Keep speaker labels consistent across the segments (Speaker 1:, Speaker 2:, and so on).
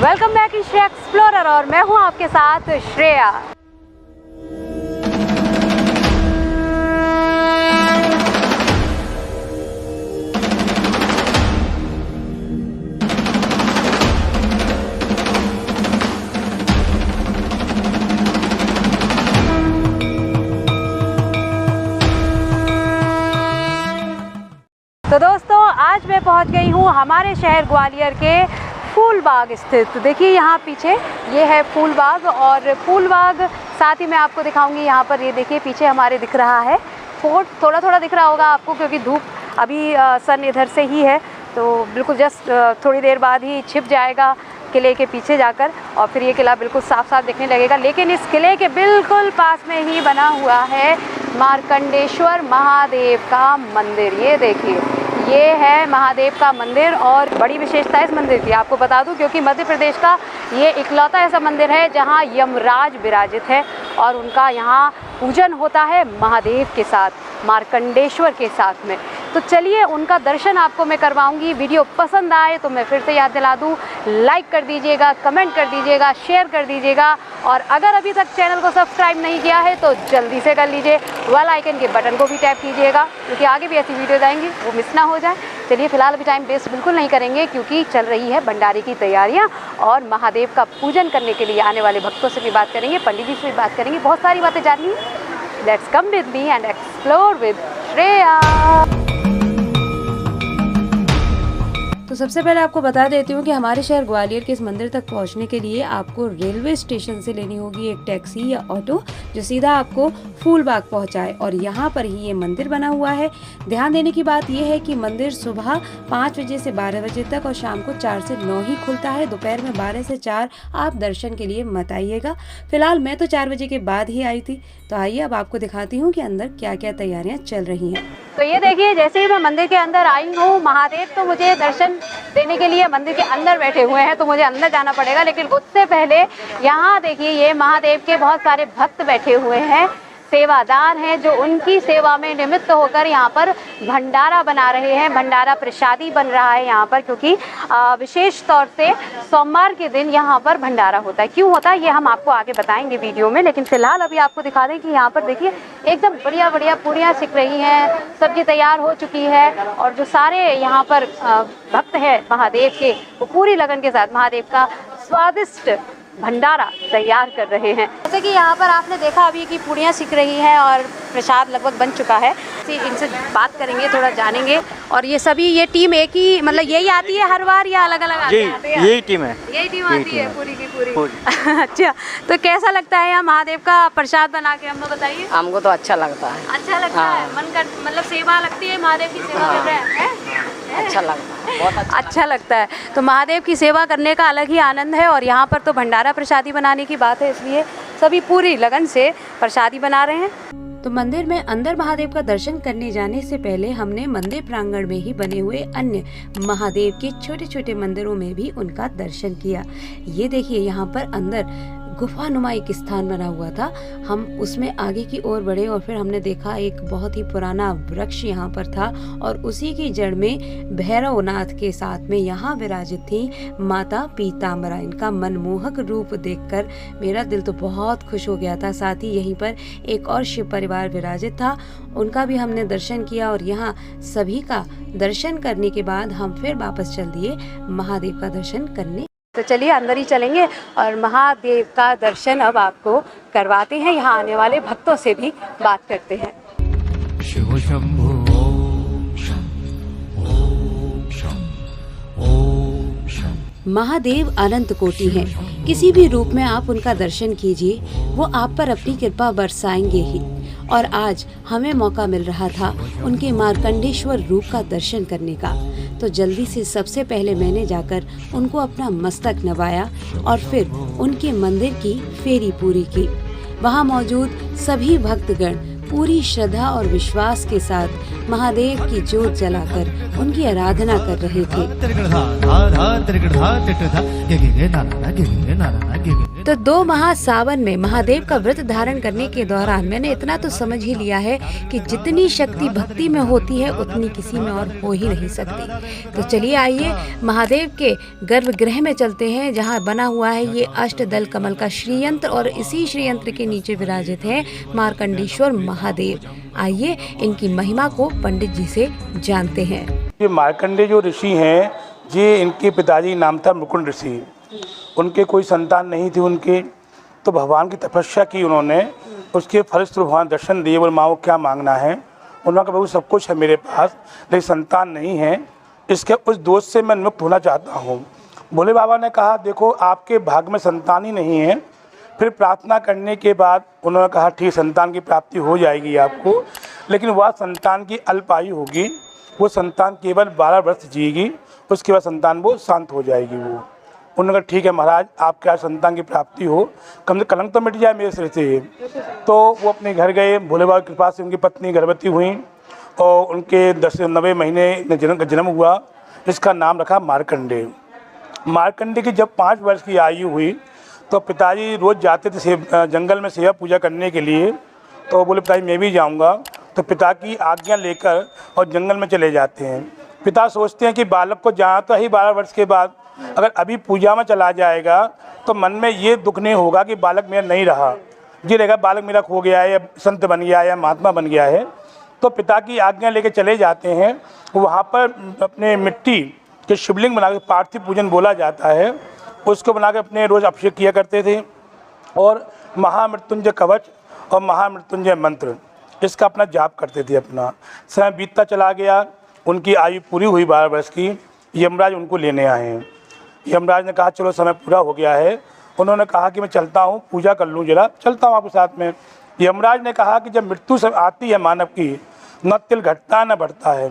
Speaker 1: Welcome back Shreya explorer और मैं हूं आपके साथ श्रेया। तो दोस्तों आज मैं पहुंच गई हूं हमारे शहर ग्वालियर के फूलबाग स्थित। देखिए यहाँ पीछे ये है फूलबाग और फूलबाग साथ ही मैं आपको दिखाऊंगी। यहाँ पर ये देखिए पीछे हमारे दिख रहा है फोर्ट, थोड़ा थोड़ा दिख रहा होगा आपको क्योंकि धूप अभी सन इधर से ही है, तो बिल्कुल जस्ट थोड़ी देर बाद ही छिप जाएगा किले के पीछे जाकर और फिर ये किला बिल्कुल साफ साफ दिखने लगेगा। लेकिन इस किले के बिल्कुल पास में ही बना हुआ है मार्कंडेश्वर महादेव का मंदिर। ये देखिए ये है महादेव का मंदिर और बड़ी विशेषता है इस मंदिर की आपको बता दूं क्योंकि मध्य प्रदेश का ये इकलौता ऐसा मंदिर है जहां यमराज विराजित है और उनका यहाँ पूजन होता है महादेव के साथ, मार्कंडेश्वर के साथ में। तो चलिए उनका दर्शन आपको मैं करवाऊंगी। वीडियो पसंद आए तो मैं फिर से याद दिला दूं, लाइक कर दीजिएगा, कमेंट कर दीजिएगा, शेयर कर दीजिएगा और अगर अभी तक चैनल को सब्सक्राइब नहीं किया है तो जल्दी से कर लीजिए। बेल आइकन के बटन को भी टैप कीजिएगा क्योंकि आगे भी ऐसी वीडियोज़ आएंगी वो मिस ना हो जाए। चलिए फिलहाल अभी टाइम वेस्ट बिल्कुल नहीं करेंगे क्योंकि चल रही है भंडारे की तैयारियाँ और महादेव का पूजन करने के लिए आने वाले भक्तों से भी बात करेंगे, पंडित जी से भी बात करेंगे, बहुत सारी बातें जाननी है। Let's come with me and explore with Shreya. तो सबसे पहले आपको बता देती हूँ कि हमारे शहर ग्वालियर के इस मंदिर तक पहुँचने के लिए आपको रेलवे स्टेशन से लेनी होगी एक टैक्सी या ऑटो जो सीधा आपको फूलबाग पहुँचाए और यहाँ पर ही ये मंदिर बना हुआ है। ध्यान देने की बात यह है कि मंदिर सुबह 5 बजे से 12 बजे तक और शाम को 4 से 9 ही खुलता है। दोपहर में 12 से 4 आप दर्शन के लिए मत आइएगा। फिलहाल मैं तो 4 बजे के बाद ही आई थी, तो आइए अब आपको दिखाती हूँ कि अंदर क्या क्या तैयारियाँ चल रही हैं। तो ये देखिए जैसे ही मैं मंदिर के अंदर आई हूँ, महादेव तो मुझे दर्शन देने के लिए मंदिर के अंदर बैठे हुए हैं तो मुझे अंदर जाना पड़ेगा। लेकिन उससे पहले यहाँ देखिए ये महादेव के बहुत सारे भक्त बैठे हुए हैं, सेवादार हैं जो उनकी सेवा में निमित्त होकर यहाँ पर भंडारा बना रहे हैं। भंडारा प्रसादी बन रहा है यहाँ पर क्योंकि विशेष तौर से सोमवार के दिन यहाँ पर भंडारा होता है। क्यों होता है ये हम आपको आगे बताएंगे वीडियो में, लेकिन फिलहाल अभी आपको दिखा दें कि यहाँ पर देखिए एकदम बढ़िया बढ़िया पूरियाँ सिक रही हैं, सब्जी तैयार हो चुकी है और जो सारे यहाँ पर भक्त हैं महादेव के वो पूरी लगन के साथ महादेव का स्वादिष्ट भंडारा तैयार कर रहे हैं। जैसे कि यहाँ पर आपने देखा अभी कि पूड़ियाँ सिक रही हैं और प्रसाद लगभग बन चुका है। इनसे बात करेंगे, थोड़ा जानेंगे। और ये सभी ये टीम एक ही मतलब यही आती है हर बार या अलग अलग आते हैं?
Speaker 2: यही टीम है,
Speaker 1: यही टीम आती है पूरी की पूरी। अच्छा, तो कैसा लगता है यहाँ महादेव का प्रसाद बना के, हमको बताइए।
Speaker 3: हमको तो अच्छा लगता है।
Speaker 1: अच्छा लगता है, मन कर मतलब सेवा लगती है, महादेव की सेवा कर रहे हैं।
Speaker 3: अच्छा लगता है, बहुत
Speaker 1: अच्छा लगता है। तो महादेव की सेवा करने का अलग ही आनंद है और यहाँ पर तो भंडारा प्रसादी बनाने की बात है, इसलिए सभी पूरी लगन से प्रसादी बना रहे हैं। तो मंदिर में अंदर महादेव का दर्शन करने जाने से पहले हमने मंदिर प्रांगण में ही बने हुए अन्य महादेव के छोटे छोटे मंदिरों में भी उनका दर्शन किया। ये देखिए यहाँ पर अंदर गुफानुमा एक स्थान बना हुआ था। हम उसमें आगे की ओर बढ़े और फिर हमने देखा एक बहुत ही पुराना वृक्ष यहाँ पर था और उसी की जड़ में भैरवनाथ के साथ में यहाँ विराजित थी माता पीताम्बरा। इनका मनमोहक रूप देखकर मेरा दिल तो बहुत खुश हो गया था। साथ ही यहीं पर एक और शिव परिवार विराजित था, उनका भी हमने दर्शन किया और यहाँ सभी का दर्शन करने के बाद हम फिर वापस चल दिए महादेव का दर्शन करने। तो चलिए अंदर ही चलेंगे और महादेव का दर्शन अब आपको करवाते हैं। यहाँ आने वाले भक्तों से भी बात करते हैं।
Speaker 4: शिव शंभो ओम शंभो।
Speaker 1: महादेव अनंत कोटि हैं, किसी भी रूप में आप उनका दर्शन कीजिए, वो आप पर अपनी कृपा बरसाएंगे ही। और आज हमें मौका मिल रहा था उनके मार्कंडेश्वर रूप का दर्शन करने का, तो जल्दी से सबसे पहले मैंने जाकर उनको अपना मस्तक नवाया और फिर उनके मंदिर की फेरी पूरी की। वहाँ मौजूद सभी भक्तगण पूरी श्रद्धा और विश्वास के साथ महादेव की ज्योत जलाकर उनकी आराधना कर रहे थे। तो 2 माह सावन में महादेव का व्रत धारण करने के दौरान मैंने इतना तो समझ ही लिया है कि जितनी शक्ति भक्ति में होती है उतनी किसी में और हो ही नहीं सकती। तो चलिए आइए महादेव के गर्भगृह में चलते हैं, जहां बना हुआ है ये अष्टदल कमल का श्रीयंत्र और इसी श्रीयंत्र के नीचे विराजित है मार्कंडेश्वर महादेव। आइए इनकी महिमा को पंडित जी से जानते हैं।
Speaker 2: ये मार्कंडेय जो ऋषि हैं, ये इनके पिताजी नाम था मुकुंद ऋषि। उनके कोई संतान नहीं थी उनके, तो भगवान की तपस्या की उन्होंने, उसके फलस्वरूप भगवान दर्शन दिए। बोले माँ को क्या मांगना है? उन्होंने कहा प्रभु सब कुछ है मेरे पास, लेकिन संतान नहीं है, इसके उस दोष से मैं मुक्त होना चाहता हूँ। भोले बाबा ने कहा देखो आपके भाग्य में संतान ही नहीं है। फिर प्रार्थना करने के बाद उन्होंने कहा ठीक संतान की प्राप्ति हो जाएगी आपको, लेकिन वह संतान की अल्पायु होगी, वो संतान केवल 12 वर्ष जिएगी, उसके बाद संतान वो शांत हो जाएगी। वो उन्होंने कहा ठीक है महाराज आपके संतान की प्राप्ति हो, कम से कलंक तो मिट जाए मेरे सिर से। तो वो अपने घर गए, भोले बाबा की कृपा से उनकी पत्नी गर्भवती हुई और उनके 10 से 90 महीने जन्म हुआ। इसका नाम रखा मार्कंडेय। मार्कंडेय की जब 5 वर्ष की आयु हुई तो पिताजी रोज़ जाते थे जंगल में सेवा पूजा करने के लिए। तो बोले पिताजी मैं भी जाऊंगा। तो पिता की आज्ञा लेकर और जंगल में चले जाते हैं। पिता सोचते हैं कि बालक को जहाँ तो ही 12 वर्ष के बाद अगर अभी पूजा में चला जाएगा तो मन में ये दुख नहीं होगा कि बालक मेरा नहीं रहा, ये रहेगा बालक मेरा खो गया है या संत बन गया है या महात्मा बन गया है। तो पिता की आज्ञा लेकर चले जाते हैं। वहाँ पर अपने मिट्टी के शिवलिंग बना के, पार्थिव पूजन बोला जाता है, उसको बना के अपने रोज़ अभिषेक किया करते थे और महामृत्युंजय कवच और महामृत्युंजय मंत्र इसका अपना जाप करते थे। अपना समय बीतता चला गया, उनकी आयु पूरी हुई 12 वर्ष की। यमराज उनको लेने आए हैं। यमराज ने कहा चलो समय पूरा हो गया है। उन्होंने कहा कि मैं चलता हूँ, पूजा कर लूँ जरा, चलता हूँ आपके साथ में। यमराज ने कहा कि जब मृत्यु सब आती है मानव की, न तिल घटता न बढ़ता है,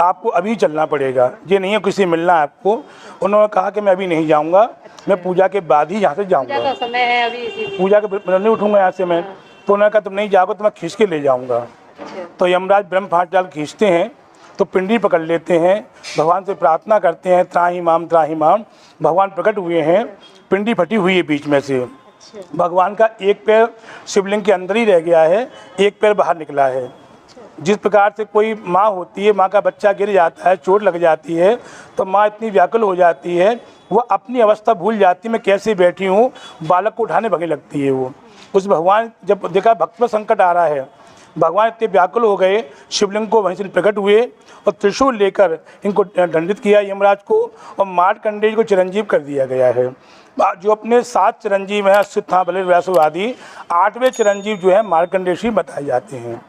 Speaker 2: आपको अभी चलना पड़ेगा, ये नहीं है किसी मिलना है आपको। उन्होंने कहा कि मैं अभी नहीं जाऊँगा, मैं पूजा के बाद ही यहाँ से जाऊँगा, पूजा का समय है अभी, पूजा के नहीं उठूँगा यहाँ से मैं। तो उन्होंने कहा तुम नहीं जाओगे तो मैं खींच के ले जाऊँगा। तो यमराज ब्रह्म फाट जाल खींचते हैं तो पिंडी पकड़ लेते हैं, भगवान से प्रार्थना करते हैं त्राही माम। भगवान प्रकट हुए हैं, पिंडी फटी हुई है बीच में से। भगवान का एक पैर शिवलिंग के अंदर ही रह गया है, एक पैर बाहर निकला है। जिस प्रकार से कोई माँ होती है, माँ का बच्चा गिर जाता है, चोट लग जाती है, तो माँ इतनी व्याकुल हो जाती है, वो अपनी अवस्था भूल जाती है, मैं कैसे बैठी हूँ, बालक को उठाने भगने लगती है। वो उस भगवान जब देखा भक्त पर संकट आ रहा है, भगवान इतने व्याकुल हो गए, शिवलिंग को वहीं से प्रकट हुए और त्रिशूल लेकर इनको दंडित किया यमराज को, और मार्कंडेय को चिरंजीव कर दिया गया है। जो अपने 7 चिरंजीव हैं, अश्वत्थामा बलि व्यासु आदि, 8वें चिरंजीव जो है मार्कंडेय बताए जाते हैं।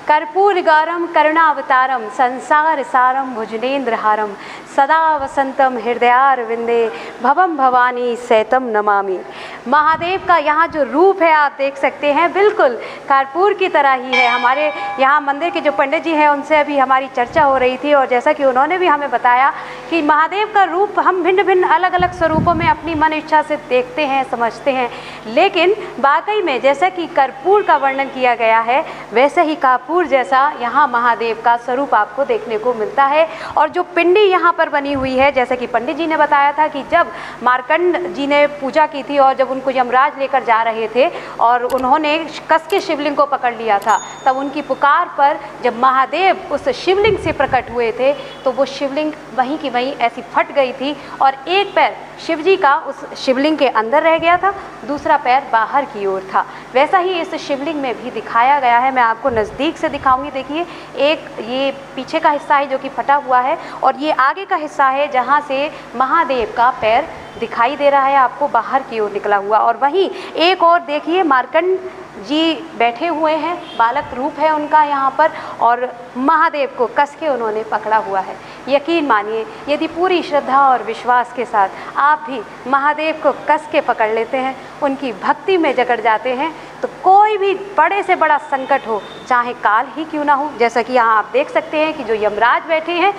Speaker 5: कर्पूरगारम करुणावतारम संसार सारम भुजनेन्द्रहारम सदा वसंतम हृदयारविंदे भवम भवानी सैतम नमामि। महादेव का यहाँ जो रूप है आप देख सकते हैं, बिल्कुल कर्पूर की तरह ही है। हमारे यहाँ मंदिर के जो पंडित जी हैं उनसे अभी हमारी चर्चा हो रही थी और जैसा कि उन्होंने भी हमें बताया कि महादेव का रूप हम भिन्न भिन्न अलग अलग स्वरूपों में अपनी मन इच्छा से देखते हैं, समझते हैं, लेकिन वाकई में जैसा कि कर्पूर का वर्णन किया गया है वैसे ही कर्पूर जैसा यहाँ महादेव का स्वरूप आपको देखने को मिलता है। और जो पिंडी यहाँ पर बनी हुई है, जैसे कि पंडित जी ने बताया था कि जब मार्कंड जी ने पूजा की थी और जब उनको यमराज लेकर जा रहे थे और उन्होंने कस के शिवलिंग को पकड़ लिया था, तब उनकी पुकार पर जब महादेव उस शिवलिंग से प्रकट हुए थे तो वो शिवलिंग वहीं की वहीं ऐसी फट गई थी और एक पैर शिवजी का उस शिवलिंग के अंदर रह गया था, दूसरा पैर बाहर की ओर था। वैसा ही इस शिवलिंग में भी दिखाया गया है। मैं आपको नज़दीक से दिखाऊंगी। देखिए, एक ये पीछे का हिस्सा है जो कि फटा हुआ है और ये आगे का हिस्सा है जहाँ से महादेव का पैर दिखाई दे रहा है आपको बाहर की ओर निकला हुआ। और वहीं एक और देखिए मार्कंड जी बैठे हुए हैं, बालक रूप है उनका यहाँ पर और महादेव को कस के उन्होंने पकड़ा हुआ है। यकीन मानिए, यदि पूरी श्रद्धा और विश्वास के साथ आप भी महादेव को कस के पकड़ लेते हैं, उनकी भक्ति में जकड़ जाते हैं, तो कोई भी बड़े से बड़ा संकट हो, चाहे काल ही क्यों ना हो, जैसा कि यहाँ आप देख सकते हैं कि जो यमराज बैठे हैं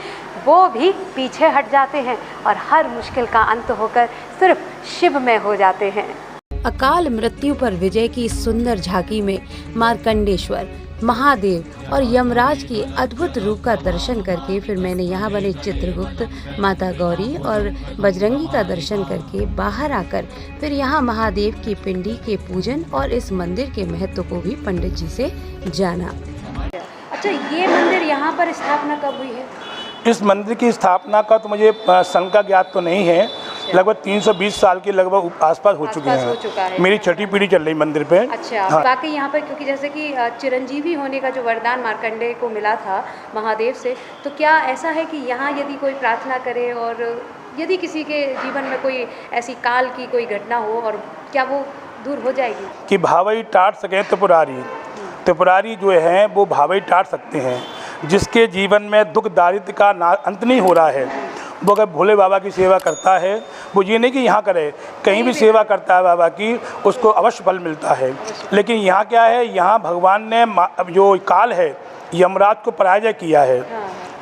Speaker 5: वो भी पीछे हट जाते हैं और हर मुश्किल का अंत होकर सिर्फ शिव में हो जाते हैं।
Speaker 1: अकाल मृत्यु पर विजय की इस सुंदर झांकी में मार्कंडेश्वर महादेव और यमराज की अद्भुत रूप का दर्शन करके फिर मैंने यहाँ बने चित्रगुप्त, माता गौरी और बजरंगी का दर्शन करके बाहर आकर फिर यहाँ महादेव की पिंडी के पूजन और इस मंदिर के महत्व को भी पंडित जी से जाना।
Speaker 5: अच्छा, ये मंदिर यहाँ पर स्थापना कब हुई है?
Speaker 2: इस मंदिर की स्थापना का तो मुझे सन का ज्ञात तो नहीं है, लगभग 320 साल के लगभग आसपास हो चुके हैं। मेरी छठी पीढ़ी चल रही मंदिर पे।
Speaker 5: अच्छा,
Speaker 2: हाँ।
Speaker 5: बाकी यहाँ पर क्योंकि जैसे कि चिरंजीवी होने का जो वरदान मार्कंडेय को मिला था महादेव से, तो क्या ऐसा है कि यहाँ यदि कोई प्रार्थना करे और यदि किसी के जीवन में कोई ऐसी काल की कोई घटना हो और क्या वो दूर हो जाएगी? कि
Speaker 2: भावई टाट सके त्रिपुरारी जो है वो भावई टाट सकते हैं। जिसके जीवन में दुख दारिद्र का अंत नहीं हो रहा है, वो अगर भोले बाबा की सेवा करता है, वो ये नहीं कि यहाँ करे, कहीं भी सेवा करता है बाबा की, उसको अवश्य फल मिलता है। लेकिन यहाँ क्या है, यहाँ भगवान ने जो काल है यमराज को पराजय किया है,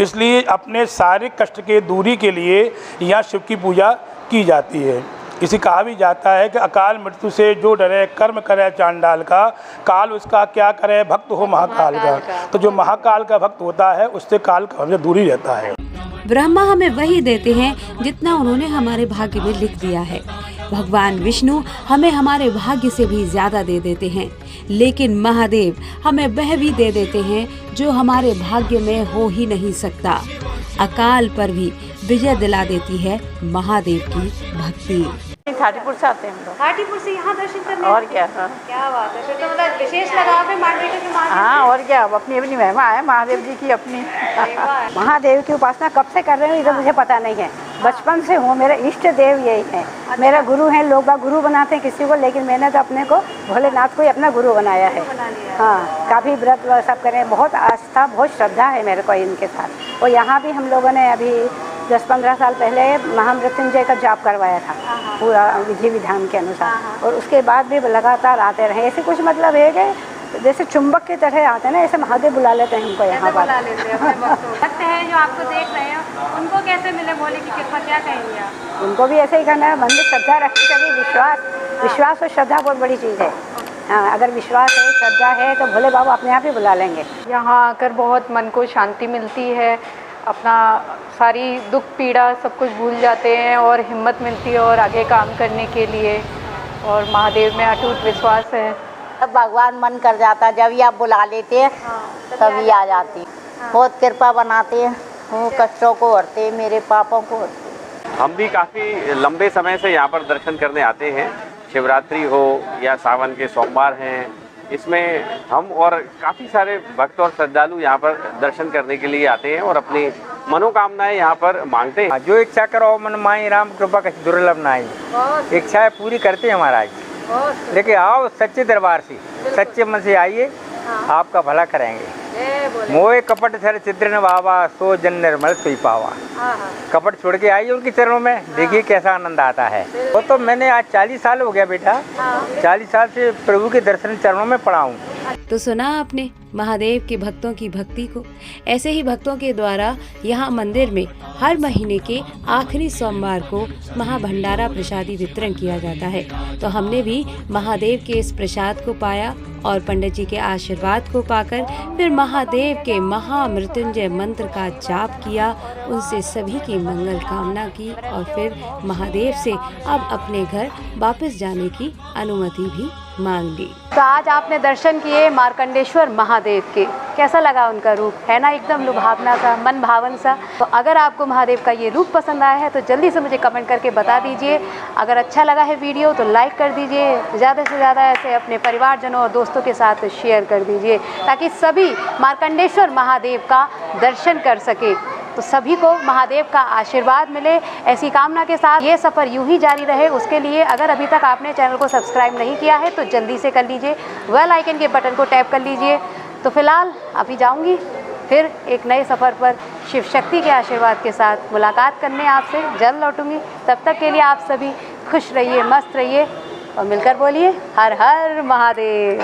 Speaker 2: इसलिए अपने सारे कष्ट के दूरी के लिए यहाँ शिव की पूजा की जाती है। इसी कहा भी जाता है कि अकाल मृत्यु से जो डरे, कर्म करे चांडाल का, काल उसका क्या करे, भक्त हो महाकाल का। तो जो महाकाल का भक्त होता है उससे काल का हमें दूरी रहता है।
Speaker 1: ब्रह्मा हमें वही देते हैं जितना उन्होंने हमारे भाग्य में लिख दिया है। भगवान विष्णु हमें हमारे भाग्य से भी ज्यादा दे देते हैं, लेकिन महादेव हमें वह भी दे देते हैं जो हमारे भाग्य में हो ही नहीं सकता। अकाल पर भी विजय दिला देती है महादेव की भक्ति।
Speaker 3: थाटीपुर से आते हैं हम लोग।
Speaker 5: थाटीपुर से यहाँ दर्शन करने?
Speaker 3: और क्या। हाँ।
Speaker 5: क्या बात है, फिर तो मतलब विशेष लगाव है महादेव के महादेव।
Speaker 3: हाँ, और क्या, अब अपनी अपनी महिमा है महादेव जी की अपनी।
Speaker 6: महादेव की उपासना कब से कर रहे हो ये तो मुझे पता नहीं है, बचपन से हूँ। मेरे इष्ट देव यही है, मेरा गुरु है। लोग गुरु बनाते हैं किसी को, लेकिन मैंने तो अपने को भोलेनाथ को ही अपना गुरु बनाया है। हाँ, काफ़ी व्रत सब करें, बहुत आस्था बहुत श्रद्धा है मेरे को इनके साथ। और यहाँ भी हम लोगों ने अभी 10-15 साल पहले महामृत्युंजय का जाप करवाया था पूरा विधि विधान के अनुसार, और उसके बाद भी लगातार आते रहे। ऐसे कुछ मतलब है कि जैसे चुंबक की तरह आते हैं ना, ऐसे महादेव बुला लेते हैं हमको यहाँ पर।
Speaker 5: भक्त हैं जो आपको देख रहे हैं, उनको कैसे मिले भोले की कृपा, क्या कहेंगे आप?
Speaker 6: उनको भी ऐसे ही करना है, मन में श्रद्धा रखनी चाहिए। विश्वास और श्रद्धा बहुत बड़ी चीज़ है। हाँ, अगर विश्वास है, श्रद्धा है, तो भोले बाबा अपने आप ही बुला लेंगे।
Speaker 7: यहाँ आकर बहुत मन को शांति मिलती है, अपना सारी दुख पीड़ा सब कुछ भूल जाते हैं और हिम्मत मिलती है और आगे काम करने के लिए, और महादेव में अटूट विश्वास है।
Speaker 3: अब भगवान मन कर जाता, जब ही आप बुला लेते हैं तभी आ जाती। बहुत कृपा बनाते हैं, वो कष्टों को हरते, मेरे पापों को हरते।
Speaker 8: हम भी काफ़ी लंबे समय से यहाँ पर दर्शन करने आते हैं। शिवरात्रि हो या सावन के सोमवार हैं, इसमें हम और काफ़ी सारे भक्त और श्रद्धालु यहाँ पर दर्शन करने के लिए आते हैं और अपनी मनोकामनाएं यहाँ पर मांगते हैं।
Speaker 9: जो इच्छा करो मन माई, राम कृपा कछ दुर्लभ नाई। इच्छाएं पूरी करते हैं महाराज, लेकिन आओ सच्चे दरबार से, सच्चे मन से आइए, आपका भला करेंगे। मोए कपट सर चित्र बाबा, सो जन निर्मल सोई पावा। कपट छोड़ के आइए उनके चरणों में, देखिए कैसा आनंद आता है। वो तो मैंने आज 40 साल हो गया बेटा, 40 साल से प्रभु के दर्शन चरणों में पड़ा हूँ।
Speaker 1: तो सुना आपने महादेव के भक्तों की भक्ति को। ऐसे ही भक्तों के द्वारा यहाँ मंदिर में हर महीने के आखिरी सोमवार को महाभंडारा प्रसादी वितरण किया जाता है। तो हमने भी महादेव के इस प्रसाद को पाया और पंडित जी के आशीर्वाद को पाकर फिर महादेव के महामृत्युंजय मंत्र का जाप किया, उनसे सभी की मंगल कामना की और फिर महादेव से अब अपने घर वापस जाने की अनुमति भी मांग ली।
Speaker 5: तो आज आपने दर्शन किए मार्कंडेश्वर महादेव के, कैसा लगा उनका रूप? है ना एकदम लुभावना सा, मन भावन सा। तो अगर आपको महादेव का ये रूप पसंद आया है तो जल्दी से मुझे कमेंट करके बता दीजिए। अगर अच्छा लगा है वीडियो तो लाइक कर दीजिए, ज़्यादा से ज़्यादा ऐसे अपने परिवारजनों और दोस्तों के साथ शेयर कर दीजिए ताकि सभी मार्कंडेश्वर महादेव का दर्शन कर सके। तो सभी को महादेव का आशीर्वाद मिले, ऐसी कामना के साथ ये सफ़र यूं ही जारी रहे। उसके लिए अगर अभी तक आपने चैनल को सब्सक्राइब नहीं किया है तो जल्दी से कर लीजिए, बेल आइकन के बटन को टैप कर लीजिए। तो फिलहाल अभी जाऊंगी, फिर एक नए सफ़र पर शिव शक्ति के आशीर्वाद के साथ मुलाकात करने आपसे जल्द लौटूंगी। तब तक के लिए आप सभी खुश रहिए, मस्त रहिए और मिलकर बोलिए हर हर महादेव।